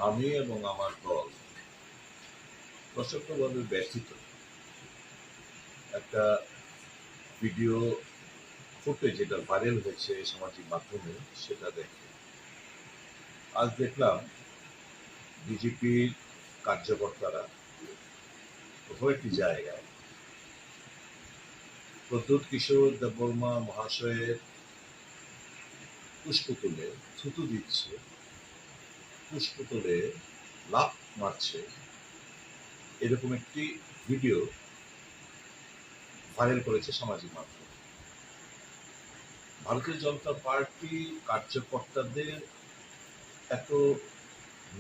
আমি এবং আমার দল প্রচণ্ডভাবে ব্যথিত। একটা ভিডিও ফুটেজ যেটা ভাইরাল হয়েছে সামাজিক মাধ্যমে, সেটা দেখে আজ দেখলাম বিজেপির কার্যকর্তারা কোথাও একটি জায়গায় প্রদ্যোৎ কিশোর দেববর্মা মহাশয়ের পুষ্প তুলে থুতু দিচ্ছে, পুষ্প তুলে লাফ মারছে, এরকম একটি ভিডিও ভাইরাল করেছে সামাজিক মাধ্যমে। ভারতীয় জনতা পার্টি কার্যকর্তাদের এত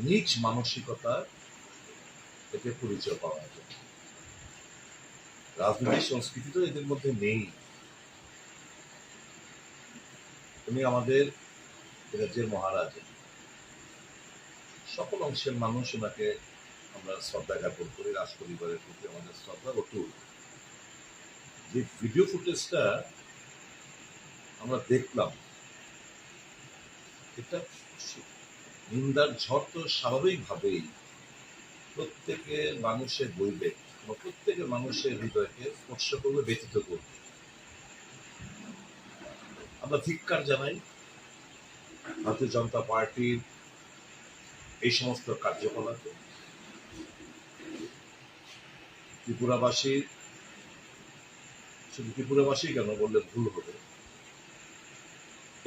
নীচ মানসিকতা এতে পরিচয় পাওয়া যায়। রাজনৈতিক সংস্কৃতি তো এদের মধ্যে নেই। উনি আমাদের রাজ্যের মহারাজ, সকল অংশের মানুষ ওনাকে আমরা শ্রদ্ধা জ্ঞাপন করি। রাজ পরিবারের প্রতি আমাদের শ্রদ্ধা অটুট। যে ভিডিও ফুটেজটা আমরা দেখলাম, এটা নিন্দার ঝড় তো স্বাভাবিকভাবেই প্রত্যেকের মানুষের বইবে, প্রত্যেকের মানুষের হৃদয়কে স্পর্শ করবে, ব্যথিত করবে। আমরা ধিক্কার জানাই ভারতীয় জনতা পার্টির এই সমস্ত কার্যকলাপে। ত্রিপুরাবাসী, শুধু ত্রিপুরাবাসী কেন বললে ভুল হবে,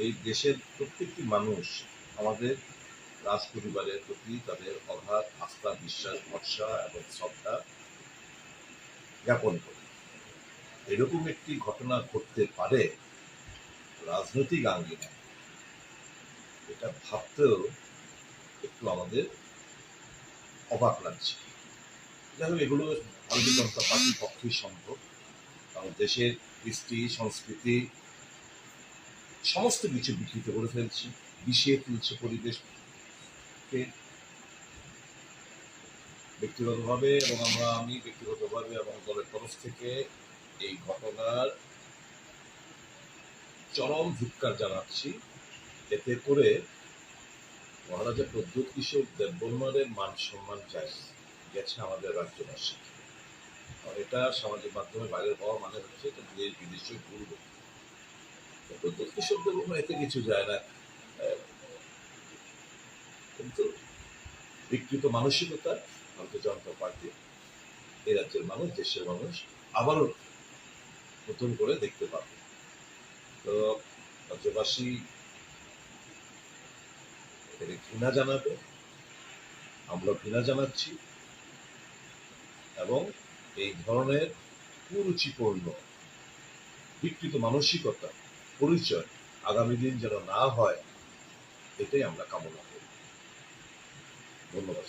এই দেশের প্রত্যেকটি মানুষ আমাদের রাজ পরিবারের প্রতি তাদের অগাধ আস্থা, বিশ্বাস, ভরসা এবং শ্রদ্ধা জ্ঞাপন করে। এরকম একটি ঘটনা ঘটতে পারে রাজনৈতিক আঙ্গিনা, এটা ভাবতেও একটু আমাদের অবাক লাগছে। যাই হোক, এগুলো ভারতীয় জনতা পার্টির পক্ষেই সম্ভব, কারণ দেশের কৃষ্টি, সংস্কৃতি সমস্ত কিছু বিকৃত করে ফেলছে, বিষিয়ে তুলছে পরিবেশকে। ব্যক্তিগতভাবে এবং আমি ব্যক্তিগতভাবে এবং দলের তরফ থেকে এই ঘটনার চরম ধিক্কার জানাচ্ছি। এতে করে মহারাজা প্রদ্যোৎ কিশোর দেববর্মার মান সম্মান গেছে আমাদের রাজ্যবাসী। এটা সামাজিক মাধ্যমে ভাইরাল হওয়া মানে হচ্ছে এটা দেশ বিদেশে ঘুরবে। প্রদ্যোৎ কিশোর দেববর্মা এতে কিছু যায় না, কিন্তু বিকৃত মানসিকতা ভারতীয় জনতা পার্টি এই রাজ্যের মানুষ, দেশের মানুষ আবারও নতুন করে দেখতে পাবে। তো রাজ্যবাসী এখানে ঘৃণা জানাবে, আমরা ঘৃণা জানাচ্ছি, এবং এই ধরনের কুরুচিপূর্ণ বিকৃত মানসিকতা পরিচয় আগামী দিন যেন না হয়, এটাই আমরা কামনা করি। ধন্যবাদ।